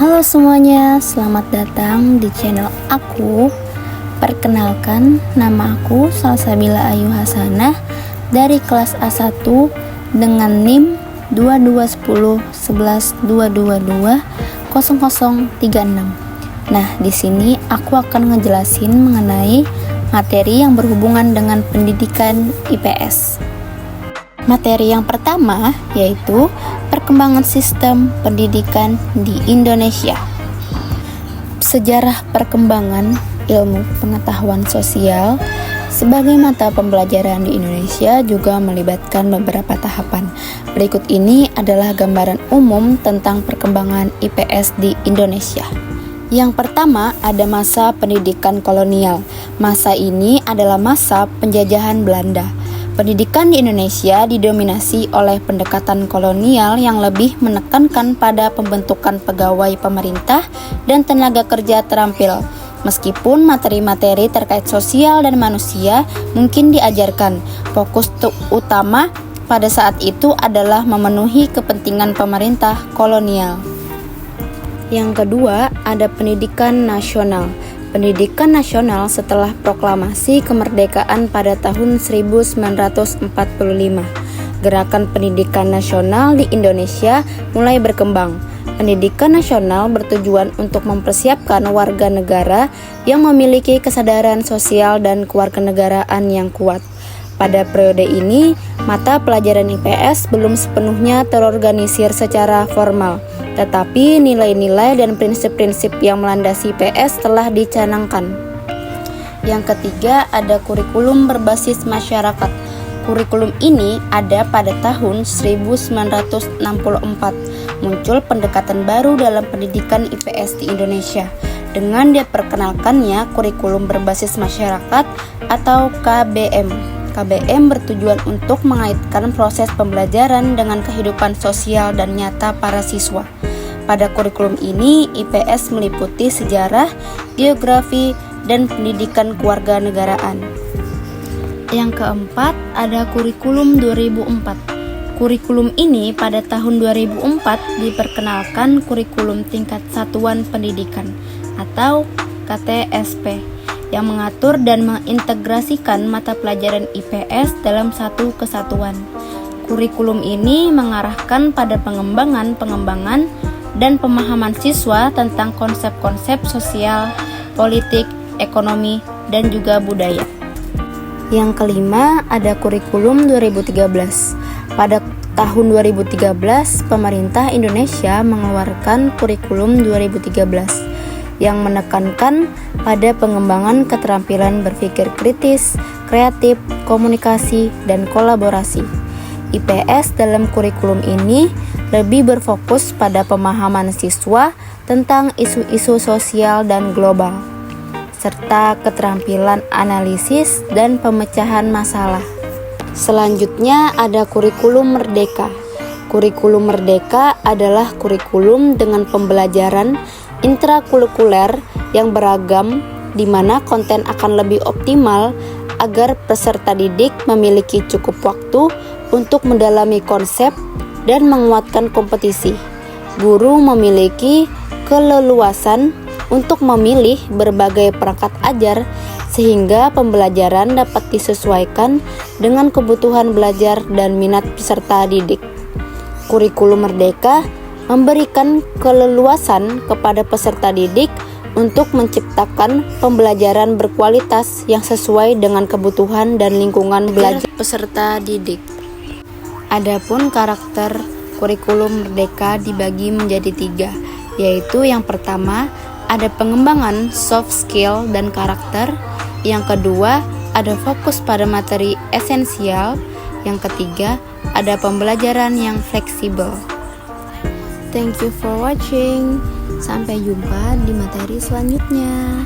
Halo semuanya, selamat datang di channel aku. Perkenalkan, nama aku Salsabila Ayu Hasanah dari kelas A1 dengan NIM 22101122200036. Nah, di sini aku akan ngejelasin mengenai materi yang berhubungan dengan pendidikan IPS. Materi yang pertama yaitu perkembangan sistem pendidikan di Indonesia. Sejarah perkembangan ilmu pengetahuan sosial sebagai mata pembelajaran di Indonesia juga melibatkan beberapa tahapan. Berikut ini adalah gambaran umum tentang perkembangan IPS di Indonesia. Yang pertama ada masa pendidikan kolonial. Masa ini adalah masa penjajahan Belanda. Pendidikan di Indonesia didominasi oleh pendekatan kolonial yang lebih menekankan pada pembentukan pegawai pemerintah dan tenaga kerja terampil. Meskipun materi-materi terkait sosial dan manusia mungkin diajarkan, fokus utama pada saat itu adalah memenuhi kepentingan pemerintah kolonial. Yang kedua, ada pendidikan nasional. Pendidikan nasional setelah proklamasi kemerdekaan pada tahun 1945. Gerakan pendidikan nasional di Indonesia mulai berkembang. Pendidikan nasional bertujuan untuk mempersiapkan warga negara yang memiliki kesadaran sosial dan kewarganegaraan yang kuat. Pada periode ini, mata pelajaran IPS belum sepenuhnya terorganisir secara formal, tetapi nilai-nilai dan prinsip-prinsip yang melandasi IPS telah dicanangkan. Yang ketiga, ada kurikulum berbasis masyarakat. Kurikulum ini ada pada tahun 1964. Muncul pendekatan baru dalam pendidikan IPS di Indonesia dengan diperkenalkannya kurikulum berbasis masyarakat atau KBM. KBM bertujuan untuk mengaitkan proses pembelajaran dengan kehidupan sosial dan nyata para siswa. Pada kurikulum ini, IPS meliputi sejarah, geografi, dan pendidikan kewarganegaraan. Yang keempat, ada kurikulum 2004. Kurikulum ini pada tahun 2004 diperkenalkan kurikulum tingkat satuan pendidikan atau KTSP yang mengatur dan mengintegrasikan mata pelajaran IPS dalam satu kesatuan. Kurikulum ini mengarahkan pada pengembangan dan pemahaman siswa tentang konsep-konsep sosial, politik, ekonomi, dan juga budaya. Yang kelima, ada kurikulum 2013. Pada tahun 2013, pemerintah Indonesia mengeluarkan kurikulum 2013 yang menekankan pada pengembangan keterampilan berpikir kritis, kreatif, komunikasi, dan kolaborasi. IPS dalam kurikulum ini lebih berfokus pada pemahaman siswa tentang isu-isu sosial dan global, serta keterampilan analisis dan pemecahan masalah. Selanjutnya ada kurikulum merdeka. Kurikulum merdeka adalah kurikulum dengan pembelajaran intrakurikuler yang beragam di mana konten akan lebih optimal agar peserta didik memiliki cukup waktu untuk mendalami konsep dan menguatkan kompetisi. Guru memiliki keleluasan untuk memilih berbagai perangkat ajar sehingga pembelajaran dapat disesuaikan dengan kebutuhan belajar dan minat peserta didik. Kurikulum merdeka memberikan keleluasan kepada peserta didik untuk menciptakan pembelajaran berkualitas yang sesuai dengan kebutuhan dan lingkungan belajar peserta didik. Adapun karakter kurikulum merdeka dibagi menjadi 3, yaitu yang pertama ada pengembangan soft skill dan karakter, yang kedua ada fokus pada materi esensial, yang ketiga ada pembelajaran yang fleksibel. Thank you for watching. Sampai jumpa di materi selanjutnya.